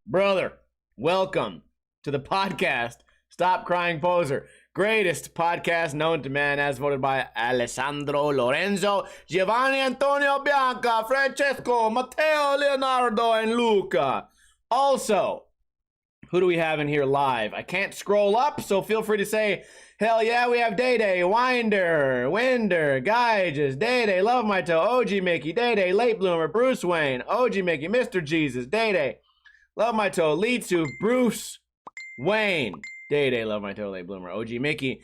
Brother, welcome to the podcast, Stop Crying Poser. Greatest podcast known to man as voted by Alessandro Lorenzo, Giovanni Antonio Bianca, Francesco, Matteo, Leonardo, and Luca. Also, who do we have in here live? I can't scroll up, so feel free to say, hell yeah, we have Day-Day, Winder, Geiges, Day-Day, Love My Toe, OG Mickey, Day-Day, Late Bloomer, Bruce Wayne, OG Mickey, Mr. Jesus, Day-Day, Love My Toe, Litsu, Bruce Wayne, Day-Day, Love My Toe, Late Bloomer, OG Mickey.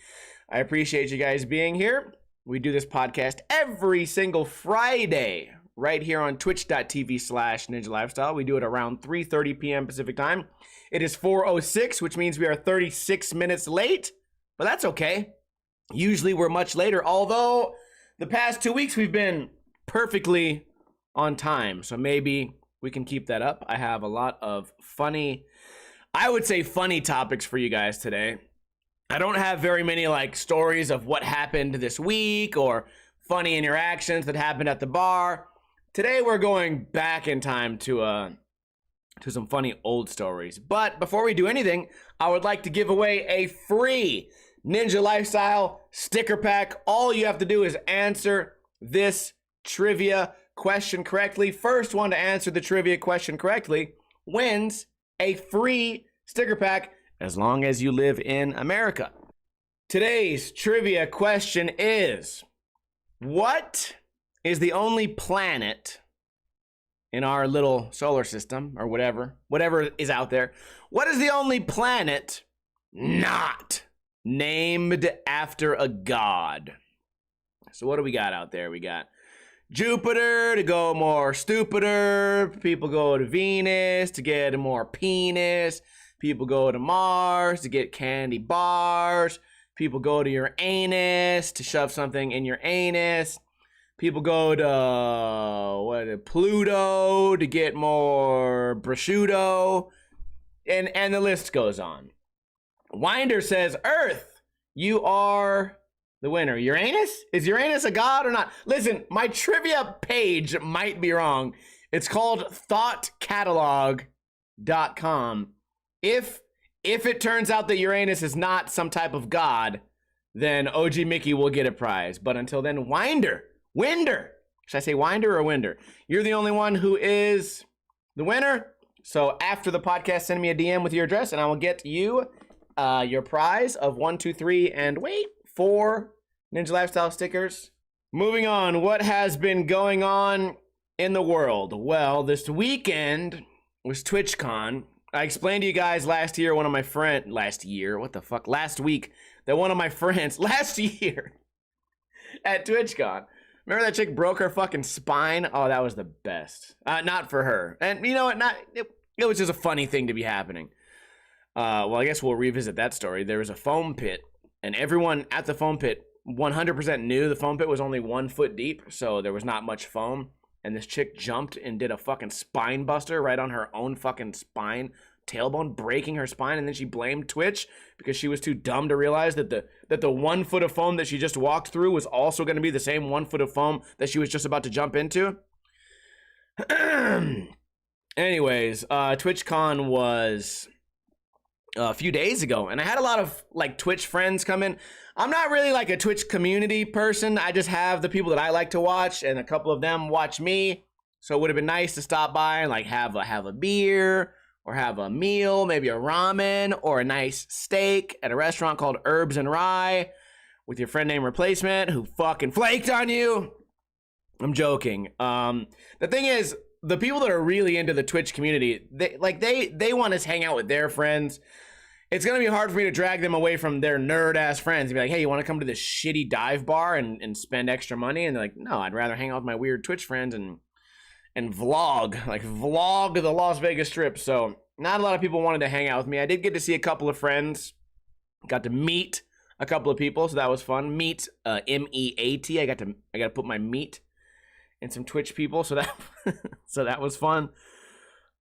I appreciate you guys being here. We do this podcast every single Friday right here on twitch.tv/Ninja Lifestyle. We do it around 3:30 p.m. Pacific time. It is 4:06, which means we are 36 minutes late, but that's okay. Usually we're much later, although the past 2 weeks we've been perfectly on time, so maybe we can keep that up. I have a lot of funny topics for you guys today. I don't have very many stories of what happened this week or funny interactions that happened at the bar. Today we're going back in time to some funny old stories. But before we do anything, I would like to give away a free Ninja Lifestyle sticker pack. All you have to do is answer this trivia question correctly. First one to answer the trivia question correctly wins a free sticker pack as long as you live in America. Today's trivia question is, what is the only planet in our little solar system, or whatever is out there, what is the only planet not named after a god? So what do we got out there? We got Jupiter to go more stupider. People go to Venus to get a more penis. People go to Mars to get candy bars. People go to your anus to shove something in your anus. People go to Pluto to get more prosciutto. And the list goes on. Winder says, Earth, you are the winner. Uranus? Is Uranus a god or not? Listen, my trivia page might be wrong. It's called thoughtcatalog.com. If it turns out that Uranus is not some type of god, then OG Mickey will get a prize. But until then, Winder. Should I say Winder or Winder? You're the only one who is the winner. So after the podcast, send me a DM with your address and I will get you your prize of 1, 2, 3, and 4 Ninja Lifestyle stickers. Moving on, what has been going on in the world? Well, this weekend was TwitchCon. I explained to you guys last week that one of my friends, last year at TwitchCon, remember that chick broke her fucking spine? Oh, that was the best. Not for her. And you know what? It was just a funny thing to be happening. Well, I guess we'll revisit that story. There was a foam pit, and everyone at the foam pit 100% knew the foam pit was only 1 foot deep, so there was not much foam. And this chick jumped and did a fucking spine buster right on her own fucking spine, tailbone, breaking her spine, and then she blamed Twitch because she was too dumb to realize that the 1 foot of foam that she just walked through was also going to be the same 1 foot of foam that she was just about to jump into. Anyways, TwitchCon was a few days ago, and I had a lot of Twitch friends come in. I'm not really a Twitch community person. I just have the people that I like to watch, and a couple of them watch me. So it would have been nice to stop by and have a beer or have a meal, maybe a ramen or a nice steak at a restaurant called Herbs and Rye with your friend named Replacement who fucking flaked on you. I'm joking. The thing is, the people that are really into the Twitch community, they want to hang out with their friends. It's going to be hard for me to drag them away from their nerd-ass friends and be like, hey, you want to come to this shitty dive bar and spend extra money? And they're like, no, I'd rather hang out with my weird Twitch friends and vlog the Las Vegas Strip. So not a lot of people wanted to hang out with me. I did get to see a couple of friends. Got to meet a couple of people, so that was fun. Meet, M-E-A-T. I got to put my meat in some Twitch people, so that was fun.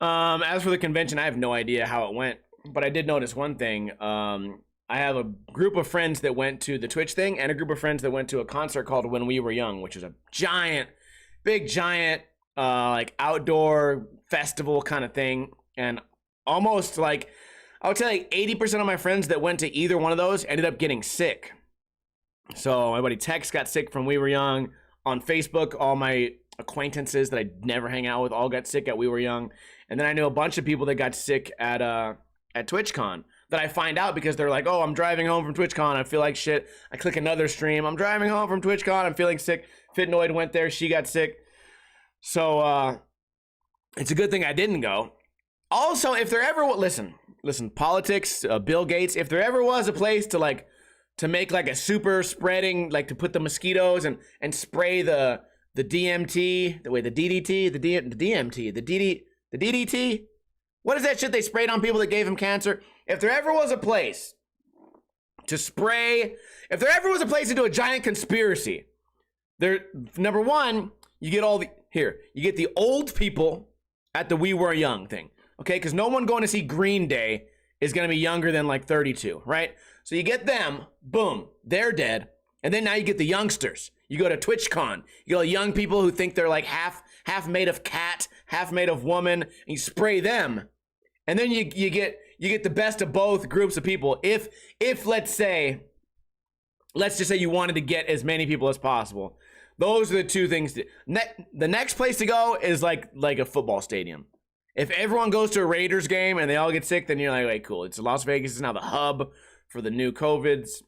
As for the convention, I have no idea how it went. But I did notice one thing. I have a group of friends that went to the Twitch thing and a group of friends that went to a concert called When We Were Young, which is a big giant, outdoor festival kind of thing. And almost like, I would say like 80% of my friends that went to either one of those ended up getting sick. So my buddy Tex got sick from We Were Young. On Facebook, all my acquaintances that I never hang out with all got sick at We Were Young. And then I knew a bunch of people that got sick at TwitchCon that I find out because they're like, oh, I'm driving home from TwitchCon. I feel like shit. I click another stream. I'm driving home from TwitchCon. I'm feeling sick. Fitnoid went there. She got sick. So it's a good thing I didn't go. Also, if there ever listen, politics, Bill Gates, if there ever was a place to make like a super spreading, like to put the mosquitoes and spray the DMT, the DDT, the DMT, the DDT. What is that shit they sprayed on people that gave them cancer? If there ever was a place to spray, if there ever was a place to do a giant conspiracy, there, number one, you get the old people at the We Were Young thing, okay? Because no one going to see Green Day is going to be younger than like 32, right? So you get them, boom, they're dead. And then now you get the youngsters. You go to TwitchCon. You go to young people who think they're like half made of cat, half made of woman, and you spray them. And then you get the best of both groups of people. If let's just say you wanted to get as many people as possible. Those are the two things. The next place to go is like a football stadium. If everyone goes to a Raiders game and they all get sick, then you're like, wait, cool. It's Las Vegas is now the hub for the new COVIDs.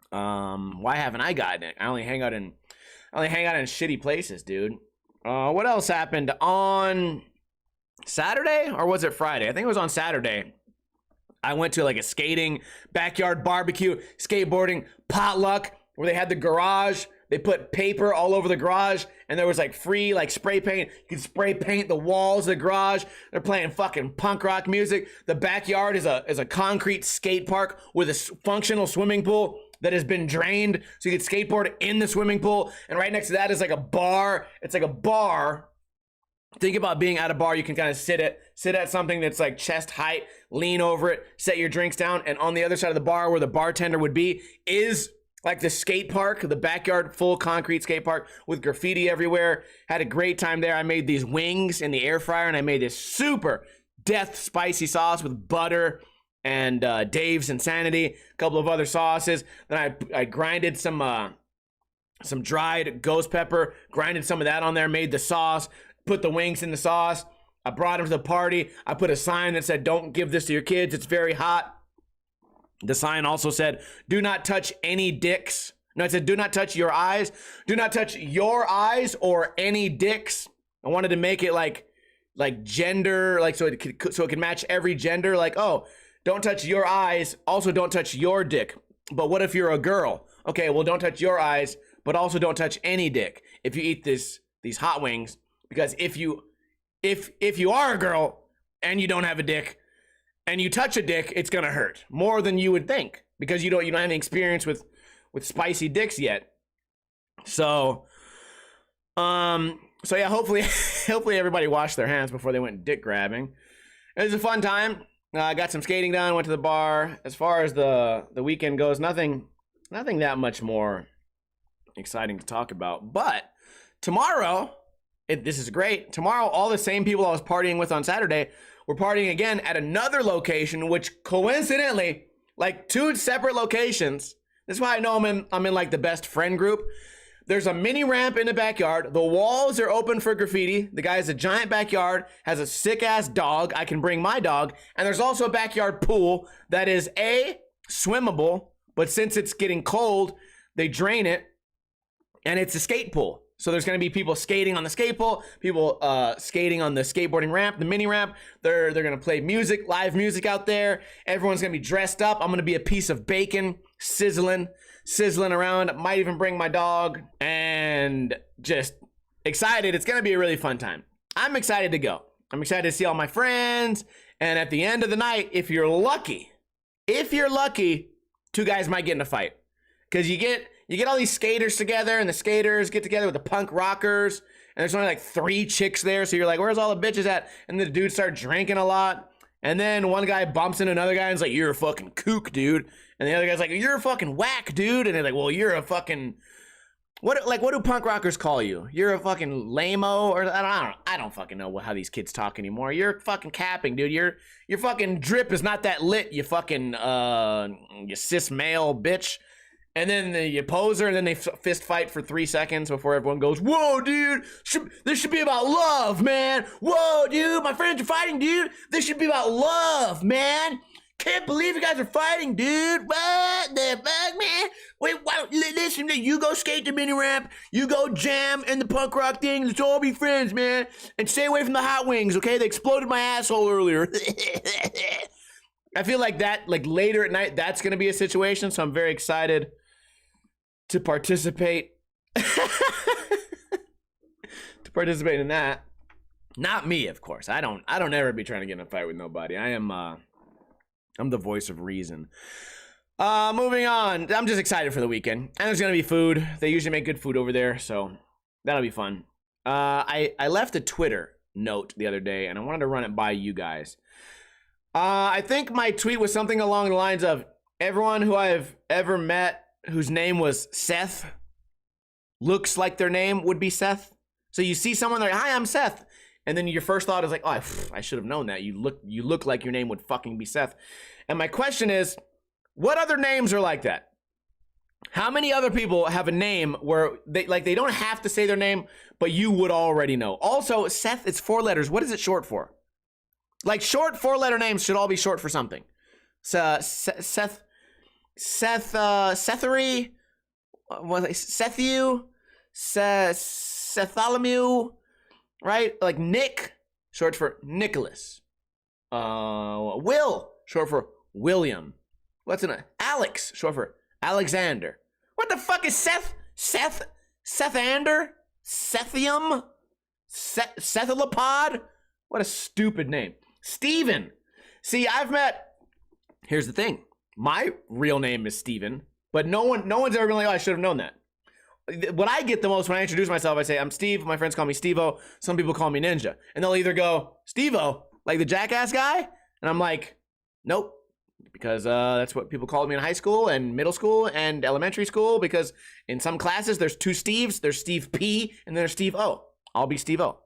Why haven't I gotten it? I only hang out in shitty places, dude. What else happened on Saturday, or was it Friday? I think it was on Saturday. I went to like a skating, backyard barbecue, skateboarding, potluck, where they had the garage. They put paper all over the garage, and there was like free like spray paint. You could spray paint the walls of the garage. They're playing fucking punk rock music. The backyard is a concrete skate park with a functional swimming pool that has been drained, so you could skateboard in the swimming pool. And right next to that is like a bar. It's like a bar. Think about being at a bar. You can kind of sit at something that's like chest height, lean over it, set your drinks down, and on the other side of the bar where the bartender would be is like the skate park, the backyard full concrete skate park with graffiti everywhere. Had a great time there. I made these wings in the air fryer, and I made this super death spicy sauce with butter and Dave's Insanity, a couple of other sauces. Then I grinded some dried ghost pepper, grinded some of that on there, made the sauce, put the wings in the sauce. I brought them to the party. I put a sign that said, "Don't give this to your kids. It's very hot." The sign also said, "Do not touch any dicks." No, it said, "Do not touch your eyes. Do not touch your eyes or any dicks." I wanted to make it like gender, like so it could match every gender. Like, oh, don't touch your eyes. Also, don't touch your dick. But what if you're a girl? Okay, well, don't touch your eyes, but also don't touch any dick if you eat these hot wings. Because if you are a girl and you don't have a dick, and you touch a dick, it's gonna hurt more than you would think because you don't have any experience with spicy dicks yet. So yeah, hopefully everybody washed their hands before they went dick grabbing. It was a fun time. I got some skating done, went to the bar. As far as the weekend goes, nothing that much more exciting to talk about. But tomorrow, this is great. Tomorrow, all the same people I was partying with on Saturday, we're partying again at another location, which coincidentally, like two separate locations. This is why I know I'm in like the best friend group. There's a mini ramp in the backyard. The walls are open for graffiti. The guy has a giant backyard, has a sick ass dog. I can bring my dog. And there's also a backyard pool that is swimmable, but since it's getting cold, they drain it, and it's a skate pool. So there's going to be people skating on the skate pool, people skating on the skateboarding ramp, the mini ramp. They're going to play music, live music out there. Everyone's going to be dressed up. I'm going to be a piece of bacon sizzling around. Might even bring my dog, and just excited. It's going to be a really fun time. I'm excited to go. I'm excited to see all my friends. And at the end of the night, if you're lucky, two guys might get in a fight. Because you get all these skaters together, and the skaters get together with the punk rockers, and there's only like 3 chicks there, so you're like, where's all the bitches at? And the dudes start drinking a lot, and then one guy bumps into another guy and is like, "You're a fucking kook, dude." And the other guy's like, "You're a fucking whack, dude." And they're like, "Well, you're a fucking What do punk rockers call you? You're a fucking lame-o, or I don't fucking know how these kids talk anymore. You're fucking capping, dude. Your fucking drip is not that lit, you fucking you cis male bitch. And then you poser, and then they fist fight for 3 seconds before everyone goes, whoa, dude, this should be about love, man. Whoa, dude, my friends are fighting, dude. This should be about love, man. Can't believe you guys are fighting, dude. What the fuck, man? Wait, listen, you go skate the mini ramp, you go jam in the punk rock thing, let's all be friends, man. And stay away from the hot wings, okay? They exploded my asshole earlier. I feel like that, like later at night, that's gonna be a situation, so I'm very excited to participate. To participate in that. Not me, of course. I don't ever be trying to get in a fight with nobody. I'm the voice of reason. Moving on. I'm just excited for the weekend. And there's gonna be food. They usually make good food over there, so that'll be fun. I left a Twitter note the other day, and I wanted to run it by you guys. I think my tweet was something along the lines of, everyone who I've ever met whose name was Seth looks like their name would be Seth. So you see someone like, hi, I'm Seth. And then your first thought is like, oh, I should have known that. You look like your name would fucking be Seth. And my question is, what other names are like that? How many other people have a name where they don't have to say their name, but you would already know? Also, Seth, it's 4 letters. What is it short for? Like, short 4-letter names should all be short for something. So, Sethery, Sethu, Setholomew, right? Like Nick, short for Nicholas. Will, short for William. What's in it? Alex, short for Alexander. What the fuck is Seth? Sethander? Sethium? Cephalopod? What a stupid name. Steven. See, here's the thing. My real name is Steven, but no one's ever been like, oh, I should have known that. What I get the most when I introduce myself, I say, I'm Steve. My friends call me Steve-O. Some people call me Ninja. And they'll either go, Steve-O, like the jackass guy? And I'm like, nope. Because that's what people called me in high school and middle school and elementary school, because in some classes there's 2 Steves. There's Steve P and there's Steve O. I'll be Steve O.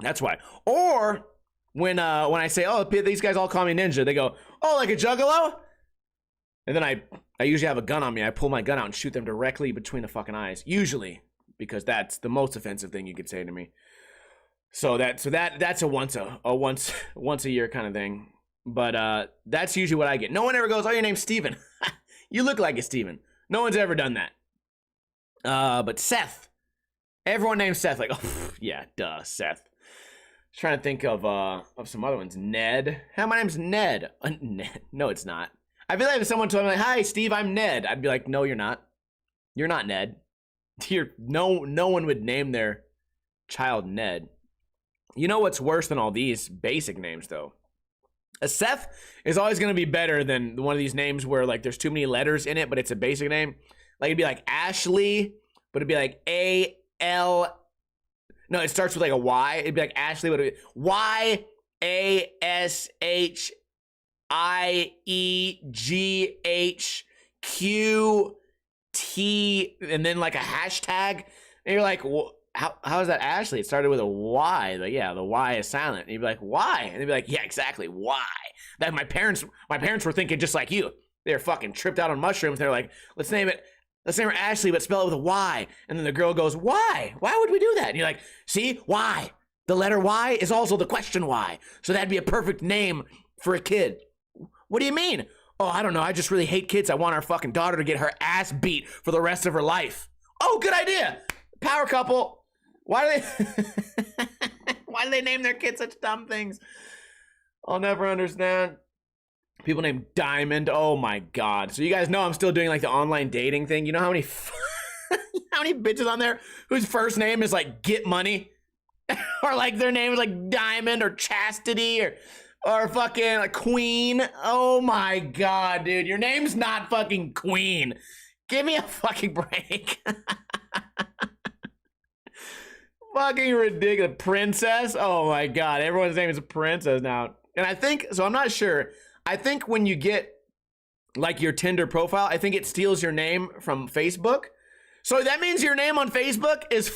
That's why. Or when I say, oh, these guys all call me Ninja, they go, oh, like a juggalo? And then I usually have a gun on me. I pull my gun out and shoot them directly between the fucking eyes. Usually, because that's the most offensive thing you could say to me. So that's a once a year kind of thing. But that's usually what I get. No one ever goes, oh, your name's Steven. You look like a Steven. No one's ever done that. But Seth. Everyone named Seth. Like, oh, yeah, duh, Seth. Trying to think of some other ones. Ned. Hey, my name's Ned. Ned. No, it's not. I feel like if someone told me, like, hi, Steve, I'm Ned, I'd be like, no, you're not. You're not Ned. No one would name their child Ned. You know what's worse than all these basic names, though? A Seth is always going to be better than one of these names where, like, there's too many letters in it, but it's a basic name. Like, it'd be like Ashley, but it'd be like A-L... No, it starts with, like, a Y. It'd be like Ashley, but it'd be Y-A-S-H-I-E-G-H-Q-T, and then, like, a hashtag. And you're like, well, how is that Ashley? It started with a Y. Like, yeah, the Y is silent. And you'd be like, why? And they'd be like, yeah, exactly, why? That my parents were thinking just like you. They were fucking tripped out on mushrooms. They're like, let's name her Ashley, but spell it with a Y. And then the girl goes, why? Why would we do that? And you're like, see, why? The letter Y is also the question why. So that'd be a perfect name for a kid. What do you mean? Oh, I don't know. I just really hate kids. I want our fucking daughter to get her ass beat for the rest of her life. Oh, good idea. Power couple. Why do they name their kids such dumb things? I'll never understand. People named Diamond. Oh my God. So you guys know I'm still doing like the online dating thing. You know how many bitches on there whose first name is like Get Money? Or like their name is like Diamond or Chastity or fucking like Queen. Oh my God, dude. Your name's not fucking Queen. Give me a fucking break. Fucking ridiculous. Princess? Oh my God. Everyone's name is a princess now. And I think, so I'm not sure. I think when you get like your Tinder profile, I think it steals your name from Facebook. So that means your name on Facebook is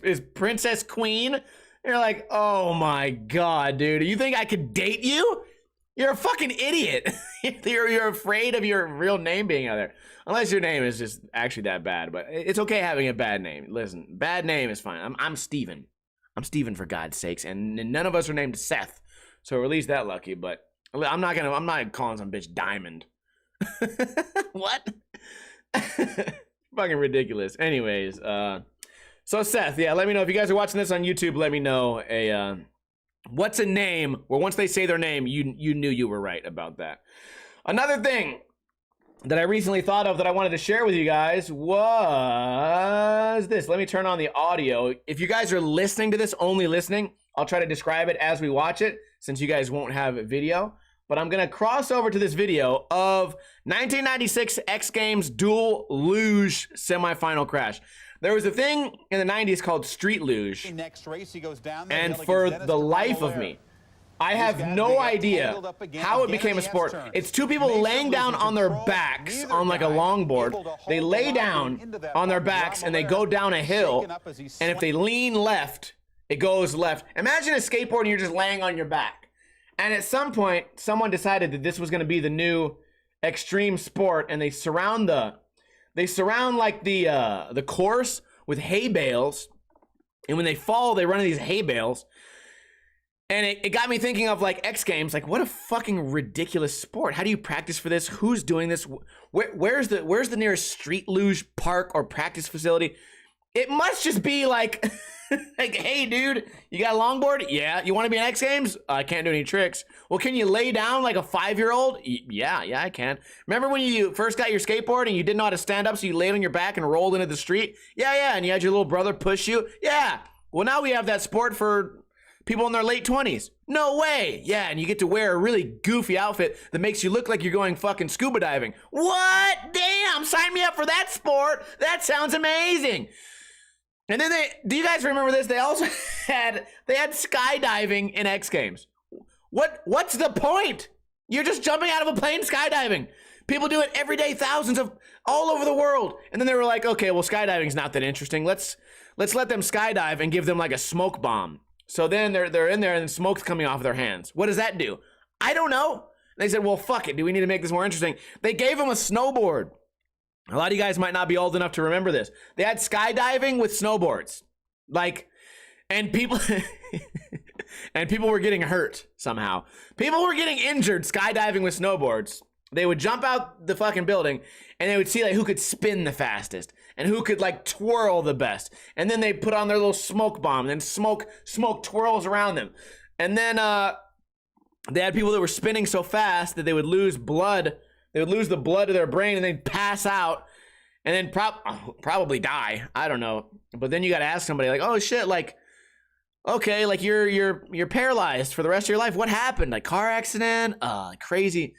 is Princess Queen? You're like, oh my God, dude. You think I could date you? You're a fucking idiot. You're afraid of your real name being out there. Unless your name is just actually that bad. But it's okay having a bad name. Listen, bad name is fine. I'm Steven. I'm Steven, for God's sakes. And none of us are named Seth. So we're at least that lucky. But I'm not calling some bitch Diamond. What? Fucking ridiculous. Anyways, so Seth, yeah, let me know if you guys are watching this on YouTube. Let me know what's a name where once they say their name, you knew you were right about that. Another thing that I recently thought of that I wanted to share with you guys was this. Let me turn on the audio. If you guys are listening to this, only listening, I'll try to describe it as we watch it, since you guys won't have video. But I'm going to cross over to this video of 1996 X Games dual luge semifinal crash. There was a thing in the 90s called street luge. Next race, he goes down there, and for the life of me, I have no idea how it became a sport. It's two people laying down on their backs on like a longboard. They lay down on their backs and they go down a hill. And if they lean left, it goes left. Imagine a skateboard and you're just laying on your back. And at some point, someone decided that this was going to be the new extreme sport, and they surround like the course with hay bales, and when they fall, they run into these hay bales. And it got me thinking of like X Games, like what a fucking ridiculous sport. How do you practice for this? Who's doing this? Where's the nearest street luge park or practice facility? It must just be like, like, hey, dude, you got a longboard? Yeah. You want to be in X Games? I can't do any tricks. Well, can you lay down like a 5-year-old? Yeah, I can. Remember when you first got your skateboard and you didn't know how to stand up, so you laid on your back and rolled into the street? Yeah, and you had your little brother push you? Yeah. Well, now we have that sport for people in their late 20s. No way. Yeah, and you get to wear a really goofy outfit that makes you look like you're going fucking scuba diving. What? Damn, sign me up for that sport. That sounds amazing. And then do you guys remember this? They also had skydiving in X Games. What's the point? You're just jumping out of a plane skydiving. People do it every day, thousands of all over the world. And then they were like, okay, well, skydiving's not that interesting. Let's let them skydive and give them like a smoke bomb. So then they're in there and smoke's coming off their hands. What does that do? I don't know. And they said, well, fuck it. Do we need to make this more interesting? They gave them a snowboard. A lot of you guys might not be old enough to remember this. They had skydiving with snowboards. Like, and people were getting hurt somehow. People were getting injured skydiving with snowboards. They would jump out the fucking building and they would see like who could spin the fastest and who could like twirl the best. And then they put on their little smoke bomb and then smoke twirls around them. And then they had people that were spinning so fast that they would lose blood. They would lose the blood to their brain and they'd pass out and then probably die. I don't know. But then you got to ask somebody like, oh shit, like, okay, like you're paralyzed for the rest of your life. What happened? Like car accident? Crazy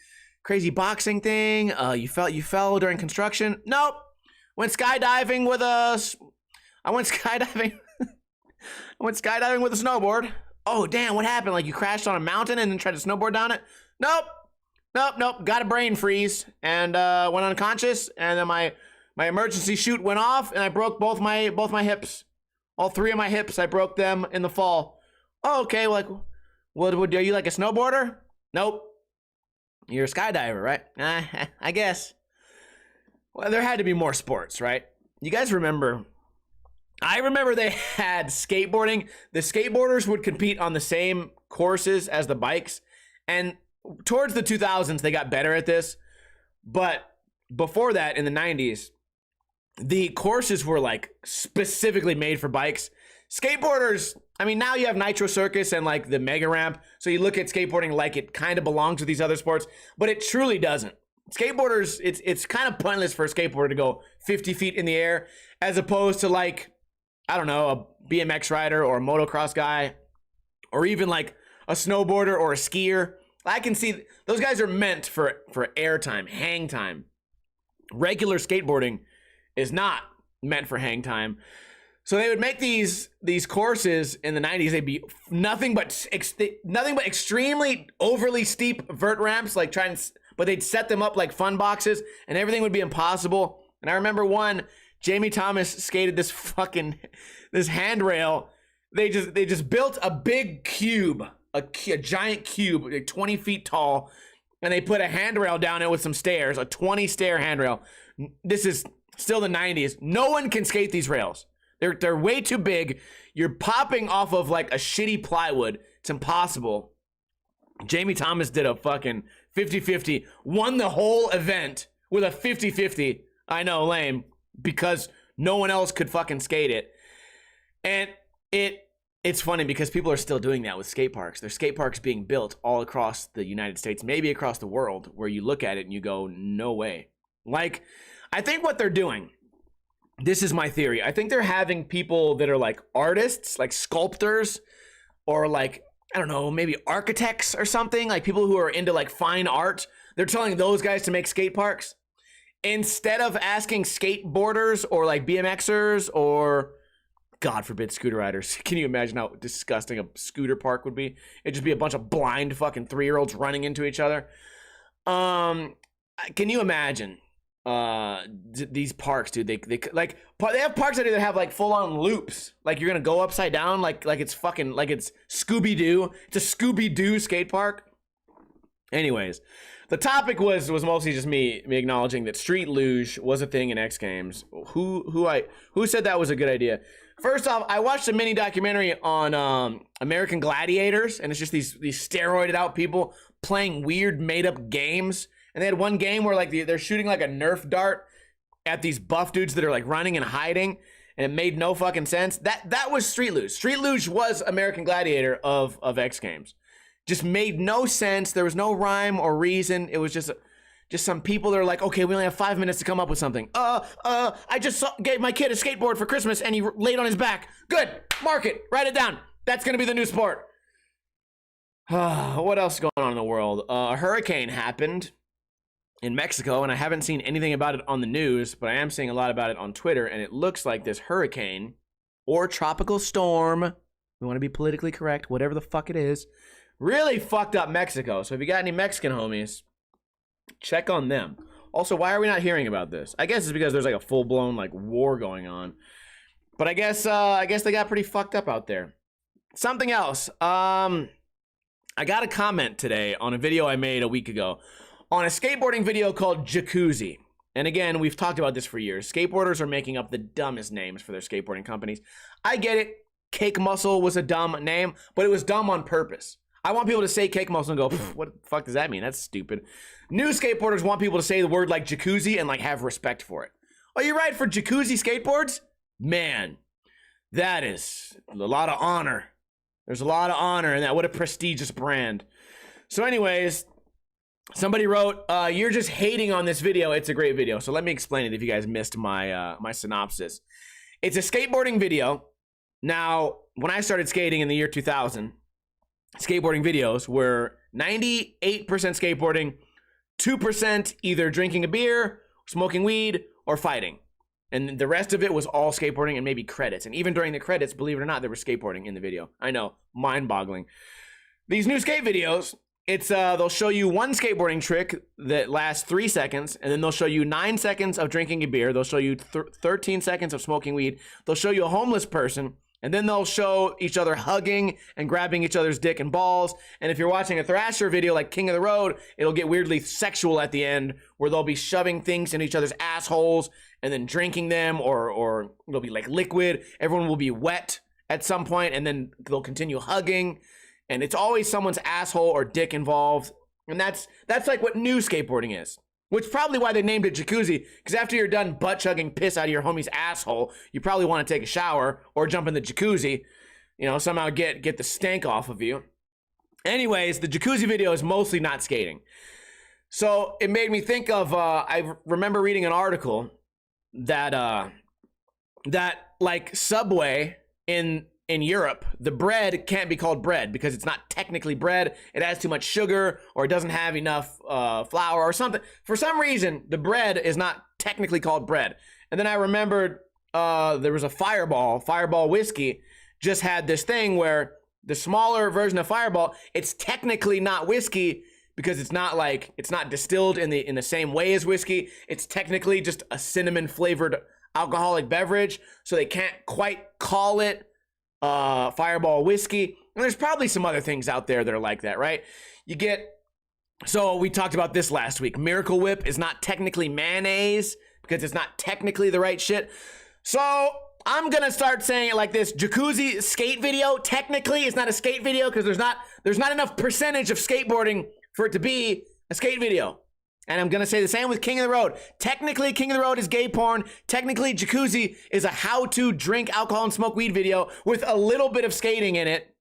boxing thing? You fell during construction? Nope. I went skydiving with a snowboard. Oh damn, what happened? Like you crashed on a mountain and then tried to snowboard down it? Nope. Got a brain freeze and went unconscious, and then my emergency chute went off and I broke both my hips. All 3 of my hips, I broke them in the fall. Oh, okay, like, what are you, like a snowboarder? Nope. You're a skydiver, right? I guess. Well, there had to be more sports, right? You guys remember? I remember they had skateboarding. The skateboarders would compete on the same courses as the bikes, and towards the 2000s, they got better at this. But before that, in the 90s, the courses were like specifically made for bikes. Skateboarders, I mean, now you have Nitro Circus and like the Mega Ramp. So you look at skateboarding like it kind of belongs with these other sports, but it truly doesn't. Skateboarders, it's kind of pointless for a skateboarder to go 50 feet in the air as opposed to like, I don't know, a BMX rider or a motocross guy, or even like a snowboarder or a skier. I can see those guys are meant for air time, hang time. Regular skateboarding is not meant for hang time. So they would make these courses in the 90s. They'd be nothing but extremely overly steep vert ramps, like but they'd set them up like fun boxes, and everything would be impossible. And I remember one Jamie Thomas skated this handrail. They just built a big cube, a giant cube, like 20 feet tall, and they put a handrail down it with some stairs, a 20-stair handrail. This is still the 90s. No one can skate these rails. They're way too big. You're popping off of like a shitty plywood. It's impossible. Jamie Thomas did a fucking 50-50, won the whole event with a 50-50. I know, lame, because no one else could fucking skate it. And it's funny because people are still doing that with skate parks. There's skate parks being built all across the United States, maybe across the world, where you look at it and you go, no way. Like, I think what they're doing, this is my theory. I think they're having people that are like artists, like sculptors, or like, I don't know, maybe architects or something, like people who are into like fine art. They're telling those guys to make skate parks instead of asking skateboarders or like BMXers or, God forbid, scooter riders. Can you imagine how disgusting a scooter park would be? It'd just be a bunch of blind fucking 3-year-olds running into each other. Can you imagine these parks, dude? They have parks that either have like full-on loops, like you're gonna go upside down, like it's fucking, like it's Scooby-Doo. It's a Scooby-Doo skate park. Anyways, the topic was mostly just me acknowledging that street luge was a thing in X Games. Who said that was a good idea? First off, I watched a mini documentary on American Gladiators, and it's just these steroided out people playing weird made up games. And they had one game where like they're shooting like a Nerf dart at these buff dudes that are like running and hiding, and it made no fucking sense. That was street luge. Street luge was American Gladiator of X Games. Just made no sense. There was no rhyme or reason. It was just some people that are like, okay, we only have 5 minutes to come up with something. I just gave my kid a skateboard for Christmas and he laid on his back. Good, mark it, write it down. That's gonna be the new sport. What else is going on in the world? A hurricane happened in Mexico, and I haven't seen anything about it on the news, but I am seeing a lot about it on Twitter, and it looks like this hurricane or tropical storm, we want to be politically correct, whatever the fuck it is, really fucked up Mexico. So if you got any Mexican homies, check on them. Also, why are we not hearing about this? I guess it's because there's like a full-blown like war going on. But I guess they got pretty fucked up out there. Something else. I got a comment today on a video I made a week ago on a skateboarding video called Jacuzzi. And again, we've talked about this for years. Skateboarders are making up the dumbest names for their skateboarding companies. I get it. Cake Muscle was a dumb name, but it was dumb on purpose. I want people to say Cake Muscle and go, what the fuck does that mean? That's stupid. New skateboarders want people to say the word like Jacuzzi and like have respect for it. Oh, you ride for Jacuzzi skateboards? Man, that is a lot of honor. There's a lot of honor in that. What a prestigious brand. So anyways, somebody wrote, you're just hating on this video. It's a great video. So let me explain it if you guys missed my my synopsis. It's a skateboarding video. Now, when I started skating in the year 2000, skateboarding videos were 98% skateboarding, 2% either drinking a beer, smoking weed, or fighting. And the rest of it was all skateboarding and maybe credits. And even during the credits, believe it or not, there was skateboarding in the video. I know, mind-boggling. These new skate videos, it's they'll show you one skateboarding trick that lasts 3 seconds, and then they'll show you 9 seconds of drinking a beer. They'll show you 13 seconds of smoking weed. They'll show you a homeless person, and then they'll show each other hugging and grabbing each other's dick and balls. And if you're watching a Thrasher video like King of the Road, it'll get weirdly sexual at the end, where they'll be shoving things in each other's assholes and then drinking them, or it'll be like liquid. Everyone will be wet at some point, and then they'll continue hugging. And it's always someone's asshole or dick involved. And that's like what new skateboarding is. Which is probably why they named it Jacuzzi, because after you're done butt-chugging piss out of your homie's asshole, you probably want to take a shower or jump in the jacuzzi, you know, somehow get the stank off of you. Anyways, the Jacuzzi video is mostly not skating. So it made me think of, I remember reading an article that like Subway in Europe, the bread can't be called bread because it's not technically bread. It has too much sugar, or it doesn't have enough flour or something. For some reason, the bread is not technically called bread. And then I remembered there was a Fireball whiskey just had this thing where the smaller version of Fireball, it's technically not whiskey because it's not distilled in the same way as whiskey. It's technically just a cinnamon flavored alcoholic beverage, so they can't quite call it Fireball whiskey. And there's probably some other things out there that are like that, right? So we talked about this last week. Miracle Whip is not technically mayonnaise because it's not technically the right shit. So I'm gonna start saying it like this: Jacuzzi skate video technically is not a skate video because there's not enough percentage of skateboarding for it to be a skate video. And I'm gonna say the same with King of the Road. Technically, King of the Road is gay porn. Technically, Jacuzzi is a how-to drink alcohol and smoke weed video with a little bit of skating in it.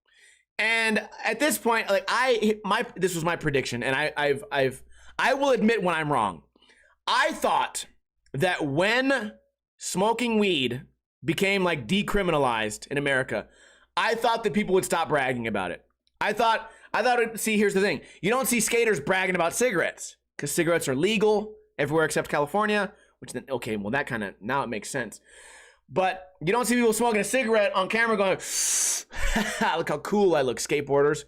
And at this point, like this was my prediction, and I will admit when I'm wrong. I thought that when smoking weed became like decriminalized in America, I thought that people would stop bragging about it. See, here's the thing. You don't see skaters bragging about cigarettes because cigarettes are legal everywhere except California, which then, okay, well that kind of, now it makes sense. But you don't see people smoking a cigarette on camera going, look how cool I look, skateboarders.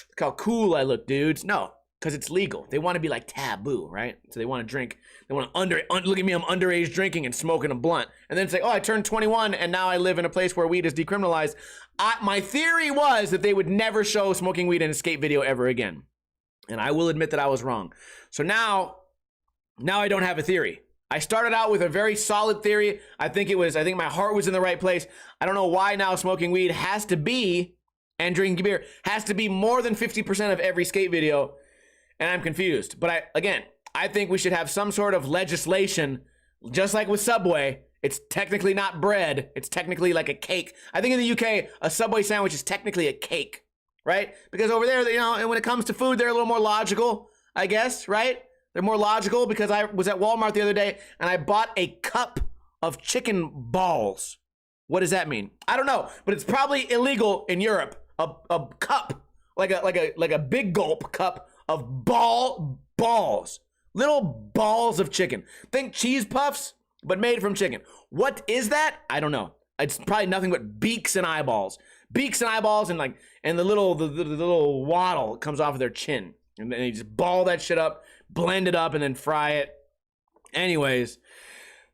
Look how cool I look, dudes. No, because it's legal. They want to be like taboo, right? So they want to drink. They want to look at me, I'm underage drinking and smoking a blunt. And then say, oh, I turned 21 and now I live in a place where weed is decriminalized. My theory was that they would never show smoking weed in a skate video ever again. And I will admit that I was wrong. So now I don't have a theory. I started out with a very solid theory. I think my heart was in the right place. I don't know why now smoking weed has to be, and drinking beer has to be more than 50% of every skate video. And I'm confused. But I think we should have some sort of legislation, just like with Subway. It's technically not bread. It's technically like a cake. I think in the UK, a Subway sandwich is technically a cake, right? Because over there, and when it comes to food, they're a little more logical, I guess, right? They're more logical because I was at Walmart the other day and I bought a cup of chicken balls. What does that mean? I don't know, but it's probably illegal in Europe. A cup, like a big gulp cup of balls, little balls of chicken. Think cheese puffs, but made from chicken. What is that? I don't know. It's probably nothing but beaks and eyeballs, and the little waddle comes off of their chin, and then you just ball that shit up, blend it up, and then fry it. Anyways,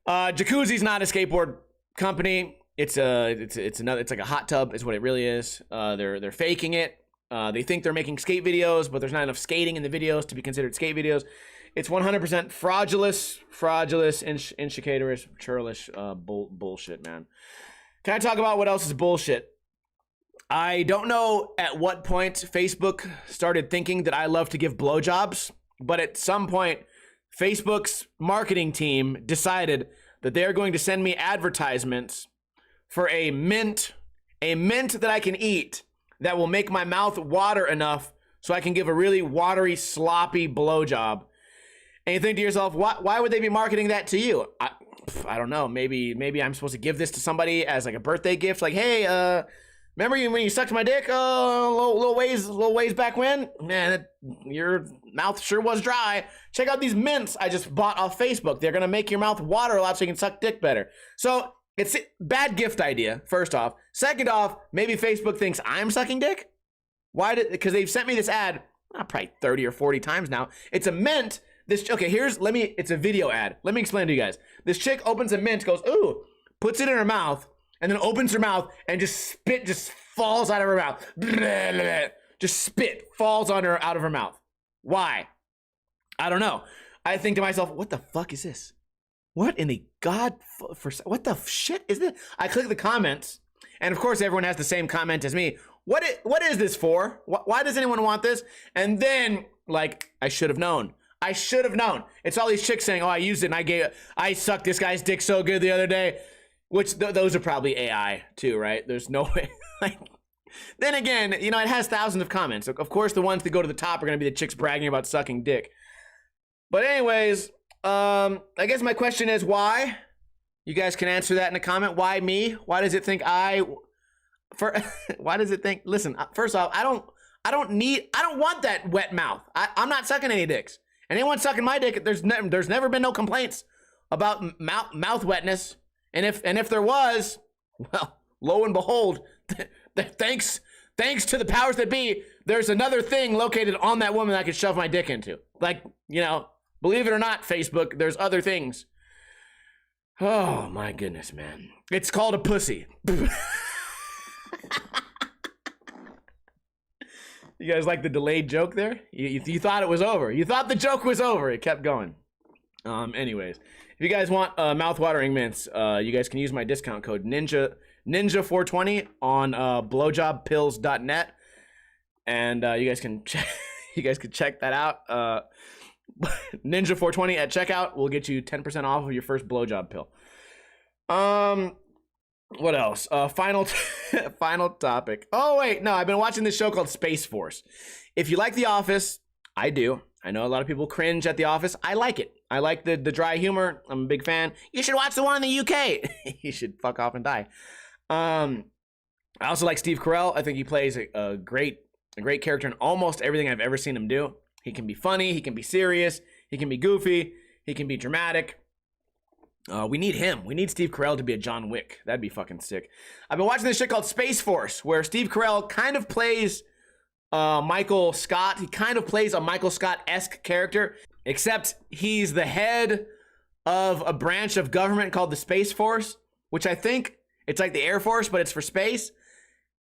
Jacuzzi's not a skateboard company. It's like a hot tub is what it really is. They're faking it. They think they're making skate videos, but there's not enough skating in the videos to be considered skate videos. It's 100% fraudulous, inshicatorious, churlish bullshit, man. Can I talk about what else is bullshit? I don't know at what point Facebook started thinking that I love to give blowjobs, but at some point, Facebook's marketing team decided that they're going to send me advertisements for a mint that I can eat that will make my mouth water enough so I can give a really watery, sloppy blowjob. And you think to yourself, why would they be marketing that to you? I don't know. Maybe I'm supposed to give this to somebody as like a birthday gift. Like, hey, remember when you sucked my dick little ways back when? Man, your mouth sure was dry. Check out these mints I just bought off Facebook. They're gonna make your mouth water a lot so you can suck dick better. So it's a bad gift idea, first off. Second off, maybe Facebook thinks I'm sucking dick? Because they've sent me this ad, probably 30 or 40 times now. It's a mint. It's a video ad. Let me explain to you guys. This chick opens a mint, goes, ooh, puts it in her mouth, and then opens her mouth, and spit falls out of her mouth. Blah, blah, blah. Just spit falls out of her mouth. Why? I don't know. I think to myself, what the fuck is this? What in the what the shit is this? I click the comments, and of course everyone has the same comment as me. What is this for? Why does anyone want this? And then, I should have known. It's all these chicks saying, oh, I used it and I sucked this guy's dick so good the other day, which those are probably AI too, right? There's no way. Then again, it has thousands of comments. Of course, the ones that go to the top are going to be the chicks bragging about sucking dick. But anyways, I guess my question is why? You guys can answer that in a comment. Why me? Why does it think why does it think, listen, first off, I don't want that wet mouth. I'm not sucking any dicks. Anyone sucking my dick, there's never been no complaints about mouth wetness. And if there was, well, lo and behold, thanks to the powers that be, there's another thing located on that woman that I could shove my dick into. Believe it or not, Facebook, there's other things. Oh my goodness, man. It's called a pussy. You guys like the delayed joke there? You thought it was over. You thought the joke was over. It kept going. Anyways, if you guys want mouth-watering mints, you guys can use my discount code Ninja420 on blowjobpills.net, and you guys can check that out. Ninja420 at checkout will get you 10% off of your first blowjob pill. What else? Final topic. Oh wait, no, I've been watching this show called Space Force. If you like The Office, I do. I know a lot of people cringe at The Office. I like it. I like the dry humor. I'm a big fan. You should watch the one in the UK. You should fuck off and die. I also like Steve Carell. I think he plays a great character in almost everything I've ever seen him do. He can be funny. He can be serious. He can be goofy. He can be dramatic. We need him. We need Steve Carell to be a John Wick. That'd be fucking sick. I've been watching this shit called Space Force, where Steve Carell kind of plays Michael Scott. He kind of plays a Michael Scott-esque character, except he's the head of a branch of government called the Space Force, which I think it's like the Air Force, but it's for space.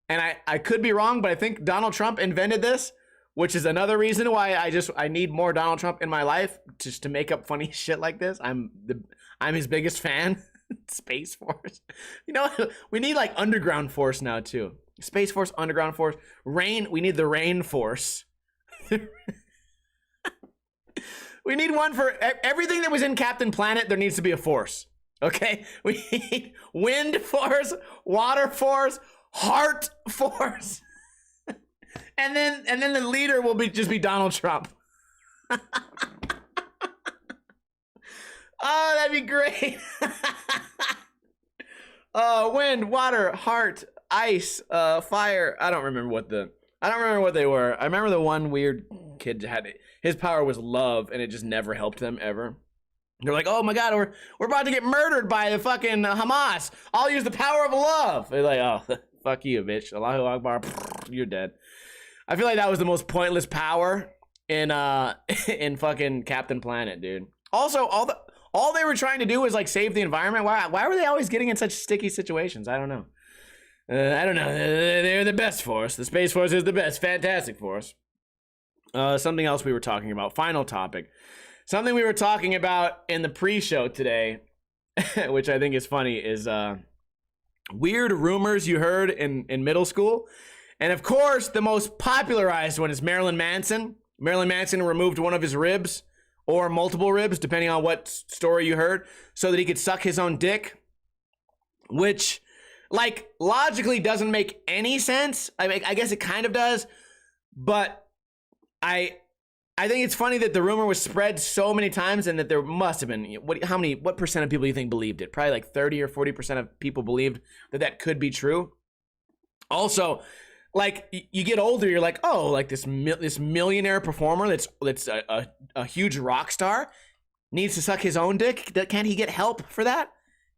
And I could be wrong, but I think Donald Trump invented this, which is another reason why I need more Donald Trump in my life, just to make up funny shit like this. I'm his biggest fan. Space Force. You know, we need like Underground Force now too. Space Force, Underground Force, Rain. We need the Rain Force. We need one for everything that was in Captain Planet. There needs to be a force. Okay, we need Wind Force, Water Force, Heart Force, and then the leader will just be Donald Trump. Oh, that'd be great. Wind, water, heart, ice, fire. I don't remember what they were. I remember the one weird kid had his power was love, and it just never helped them ever. They're like, oh my God, we're about to get murdered by the fucking Hamas. I'll use the power of love. They're like, oh, fuck you, bitch. Allahu Akbar. You're dead. I feel like that was the most pointless power in fucking Captain Planet, dude. Also, all they were trying to do was like save the environment. Why were they always getting in such sticky situations? I don't know. They're the best force. The Space Force is the best. Fantastic Force. Something else we were talking about. Final topic. Something we were talking about in the pre-show today, which I think is funny, is weird rumors you heard in middle school. And of course, the most popularized one is Marilyn Manson. Marilyn Manson removed one of his ribs, or multiple ribs, depending on what story you heard, so that he could suck his own dick, which, like, logically doesn't make any sense. I guess it kind of does, but I think it's funny that the rumor was spread so many times, and that there must have been, what percent of people do you think believed it? Probably like 30 or 40% of people believed that could be true. Also, like, you get older, you're like, oh, like this millionaire performer that's a huge rock star needs to suck his own dick. Can't he get help for that?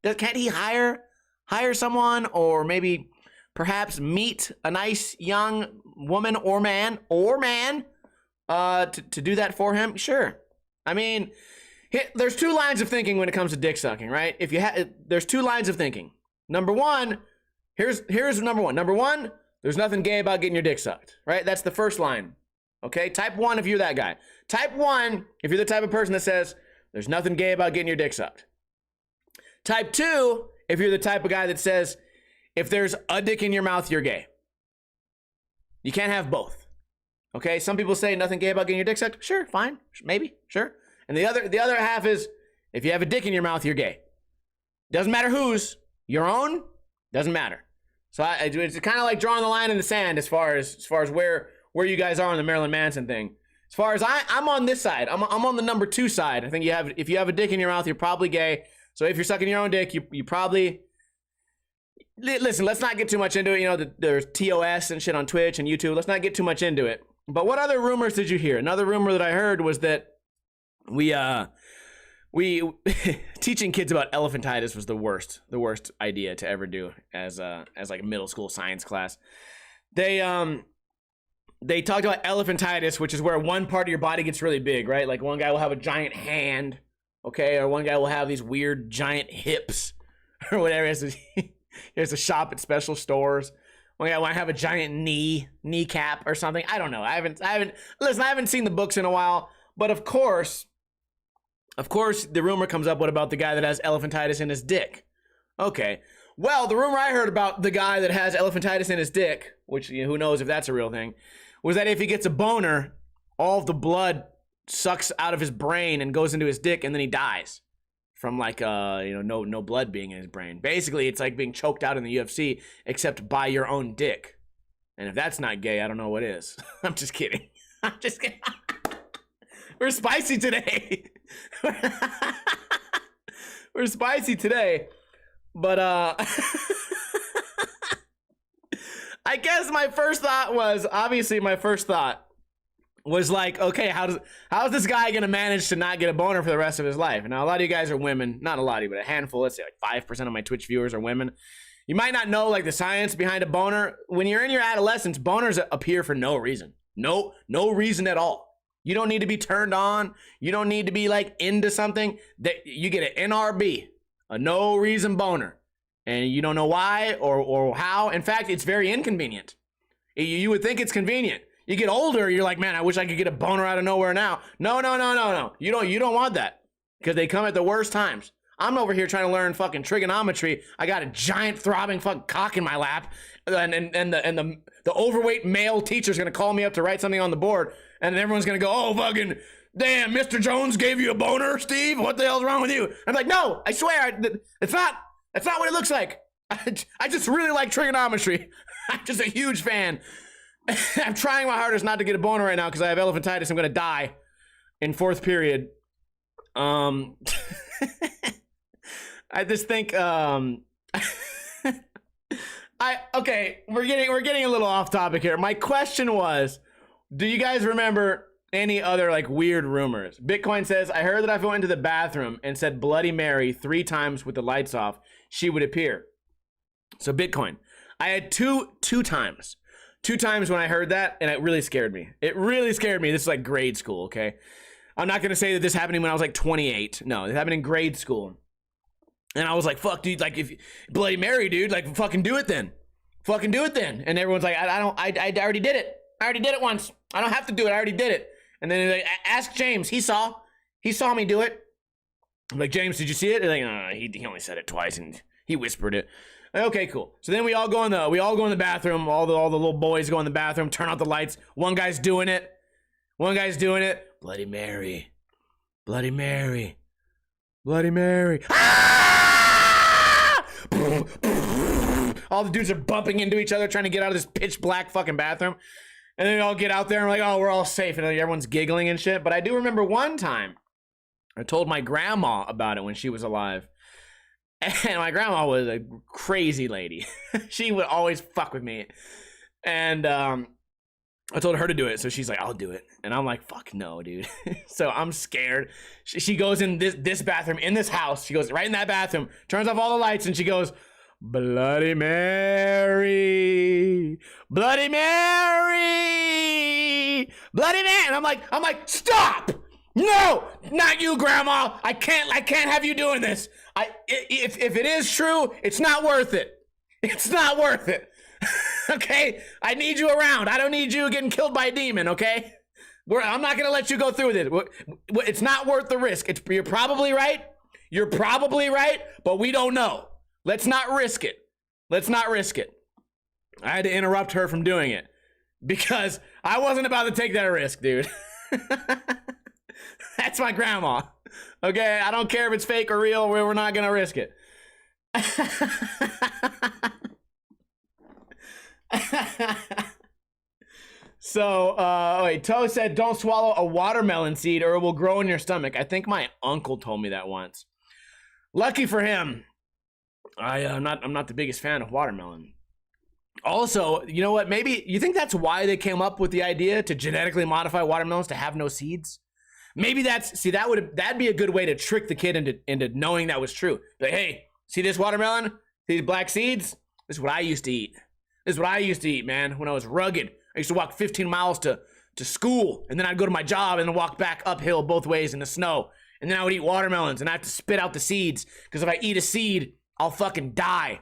Can't he hire someone, or maybe perhaps meet a nice young woman or man to do that for him? Sure. I mean, there's two lines of thinking when it comes to dick sucking, right? There's two lines of thinking. Number one, here's number one. Number one, there's nothing gay about getting your dick sucked, right? That's the first line, okay? Type 1 if you're that guy. Type 1 if you're the type of person that says, there's nothing gay about getting your dick sucked. Type 2 if you're the type of guy that says, if there's a dick in your mouth, you're gay. You can't have both, okay? Some people say nothing gay about getting your dick sucked. Sure, fine, maybe, sure. And the other half is, if you have a dick in your mouth, you're gay. Doesn't matter whose, your own, doesn't matter. So it's kind of like drawing the line in the sand as far as where you guys are on the Marilyn Manson thing. As far as I'm on this side, I'm on the number 2 side. I think if you have a dick in your mouth, you're probably gay. So if you're sucking your own dick, you probably, listen, let's not get too much into it. You know, there's TOS and shit on Twitch and YouTube. Let's not get too much into it. But what other rumors did you hear? Another rumor that I heard was that we teaching kids about elephantitis was the worst idea to ever do as like a middle school science class. They talked about elephantitis, which is where one part of your body gets really big, right? Like one guy will have a giant hand, okay? Or one guy will have these weird giant hips or whatever. He has to shop at special stores. One guy might have a giant kneecap or something. I don't know. I haven't seen the books in a while, but of course, the rumor comes up, what about the guy that has elephantitis in his dick? Okay. Well, the rumor I heard about the guy that has elephantitis in his dick, which who knows if that's a real thing, was that if he gets a boner, all of the blood sucks out of his brain and goes into his dick, and then he dies from like no blood being in his brain. Basically, it's like being choked out in the UFC, except by your own dick. And if that's not gay, I don't know what is. I'm just kidding. I'm just kidding. We're spicy today. We're spicy today. But I guess my first thought was like, okay, how's this guy gonna manage to not get a boner for the rest of his life? Now, a lot of you guys are women, not a lot of you, but a handful, let's say like 5% of my Twitch viewers are women. You might not know like the science behind a boner. When you're in your adolescence, boners appear for no reason. No reason at all. You don't need to be turned on. You don't need to be like into something. That you get an NRB, a no reason boner, and you don't know why or how. In fact, it's very inconvenient. You would think it's convenient. You get older, you're like, man, I wish I could get a boner out of nowhere now. No. You don't want that, because they come at the worst times. I'm over here trying to learn fucking trigonometry. I got a giant throbbing fucking cock in my lap, and the overweight male teacher's gonna call me up to write something on the board, and everyone's gonna go, oh fucking damn, Mr. Jones gave you a boner, Steve? What the hell's wrong with you? I'm like, no, I swear, that's not what it looks like. I just really like trigonometry. I'm just a huge fan. I'm trying my hardest not to get a boner right now because I have elephantitis. I'm gonna die in fourth period. I just think okay, we're getting a little off topic here. My question was, do you guys remember any other like weird rumors? Bitcoin says, I heard that if I went into the bathroom and said Bloody Mary 3 times with the lights off, she would appear. So Bitcoin, I had two times when I heard that, and it really scared me. It really scared me. This is like grade school, okay? I'm not gonna say that this happened when I was like 28. No, it happened in grade school. And I was like, fuck, dude, like if Bloody Mary, dude, like fucking do it then. Fucking do it then. And everyone's like, I already did it. I already did it once. I don't have to do it. I already did it. And then like, ask James. He saw me do it. I'm like, James, did you see it? And like, no, he only said it twice and he whispered it. Like, okay, cool. So then we all go in the bathroom. All the little boys go in the bathroom, turn out the lights. One guy's doing it. Bloody Mary. Bloody Mary. Bloody Mary. Ah! All the dudes are bumping into each other, trying to get out of this pitch black fucking bathroom. And then we all get out there and we're like, oh, we're all safe. And everyone's giggling and shit. But I do remember one time I told my grandma about it when she was alive. And my grandma was a crazy lady. She would always fuck with me. And I told her to do it. So she's like, I'll do it. And I'm like, fuck no, dude. So I'm scared. She goes in this bathroom in this house. She goes right in that bathroom, turns off all the lights, and she goes, Bloody Mary, Bloody Mary, Bloody Mary. And I'm like, stop! No, not you, Grandma. I can't have you doing this. If it is true, it's not worth it. It's not worth it. Okay? I need you around. I don't need you getting killed by a demon, okay? I'm not going to let you go through this. It's not worth the risk. You're probably right. You're probably right, but we don't know. Let's not risk it. Let's not risk it. I had to interrupt her from doing it because I wasn't about to take that risk, dude. That's my grandma. Okay? I don't care if it's fake or real. We're not going to risk it. So, wait, Toe said, don't swallow a watermelon seed or it will grow in your stomach. I think my uncle told me that once. Lucky for him, I'm not the biggest fan of watermelon. Also, you know what? Maybe you think that's why they came up with the idea to genetically modify watermelons to have no seeds? Maybe that'd be a good way to trick the kid into knowing that was true. Like, hey, see this watermelon? These black seeds? This is what I used to eat. This is what I used to eat, man, when I was rugged. I used to walk 15 miles to school, and then I'd go to my job and then walk back uphill both ways in the snow. And then I would eat watermelons, and I have to spit out the seeds, because if I eat a seed, I'll fucking die.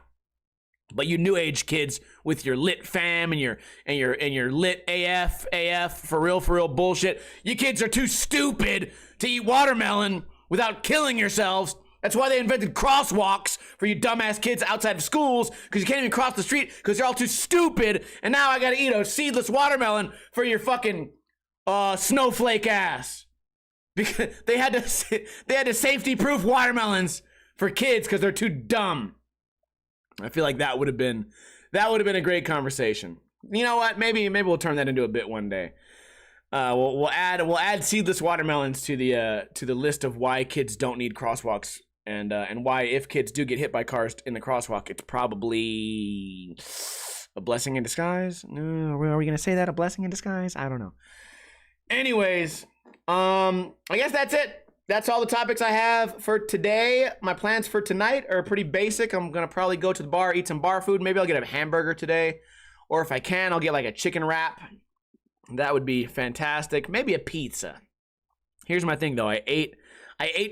But you new age kids with your lit fam and your lit AF for real bullshit, you kids are too stupid to eat watermelon without killing yourselves. That's why they invented crosswalks for you dumbass kids outside of schools, because you can't even cross the street because you're all too stupid. And now I gotta eat a seedless watermelon for your fucking snowflake ass. Because they had to safety-proof watermelons for kids because they're too dumb. I feel like that would have been a great conversation. You know what? Maybe we'll turn that into a bit one day. We'll add seedless watermelons to the list of why kids don't need crosswalks, and why if kids do get hit by cars in the crosswalk, it's probably a blessing in disguise. Are we gonna say that, a blessing in disguise? I don't know. Anyways, I guess that's it. That's all the topics I have for today. My plans for tonight are pretty basic. I'm gonna probably go to the bar, eat some bar food. Maybe I'll get a hamburger today, or if I can, I'll get like a chicken wrap. That would be fantastic. Maybe a pizza. Here's my thing though. I ate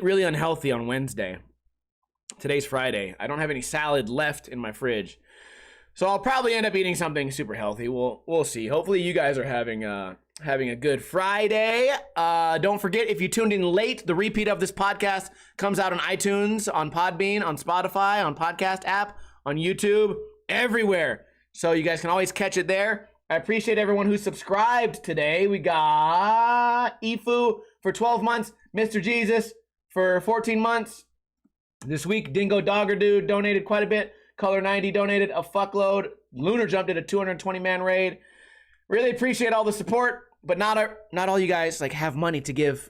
really unhealthy on Wednesday. Today's Friday. I don't have any salad left in my fridge, so I'll probably end up eating something super healthy. We'll see. Hopefully you guys are having a good Friday. Don't forget, if you tuned in late, the repeat of this podcast comes out on iTunes, on Podbean, on Spotify, on podcast app, on YouTube, everywhere. So you guys can always catch it there. I appreciate everyone who subscribed today. We got Ifu for 12 months, Mr. Jesus for 14 months. This week, Dingo Dogger Dude donated quite a bit. Color 90 donated a fuckload. Lunar Jump did a 220-man raid. Really appreciate all the support, but not all you guys like have money to give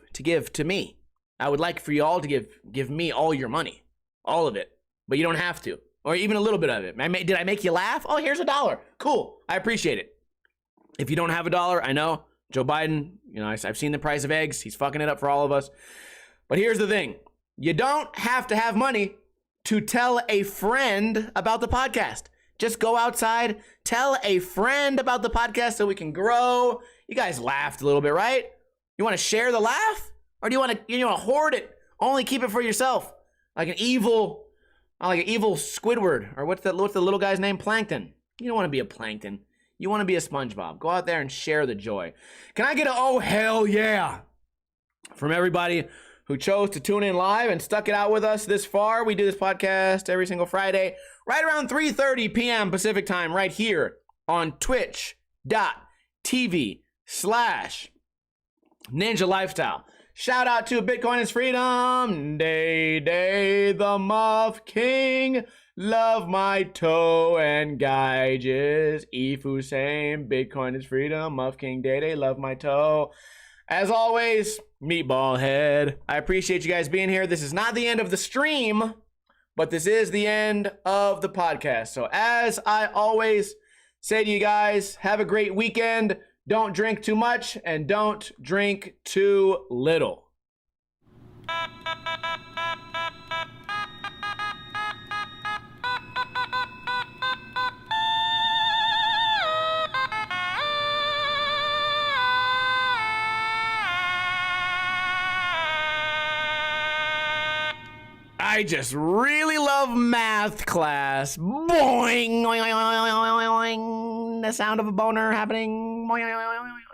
to me. I would like for you all to give me all your money, all of it, but you don't have to, or even a little bit of it. Did I make you laugh? Oh, here's $1. Cool, I appreciate it. If you don't have $1, I know Joe Biden. You know, I've seen the price of eggs. He's fucking it up for all of us. But here's the thing: you don't have to have money to tell a friend about the podcast. Just go outside, tell a friend about the podcast so we can grow. You guys laughed a little bit, right? You want to share the laugh? Or do you want to hoard it? Only keep it for yourself. Like an evil Squidward. Or what's the little guy's name? Plankton. You don't want to be a Plankton. You want to be a SpongeBob. Go out there and share the joy. Can I get a oh hell yeah from everybody who chose to tune in live and stuck it out with us this far? We do this podcast every single Friday, right around 3:30 p.m. Pacific time, right here on twitch.tv/Ninja Lifestyle. Shout out to Bitcoin is Freedom, Day, the Muff King, Love My Toe and Geiges, Ifu same, Bitcoin is Freedom, Muff King, Day, Love My Toe. As always, Meatball Head. I appreciate you guys being here. This is not the end of the stream, but this is the end of the podcast. So as I always say to you guys, have a great weekend. Don't drink too much and don't drink too little. I just really love math class. Boing, the sound of a boner happening. Boing.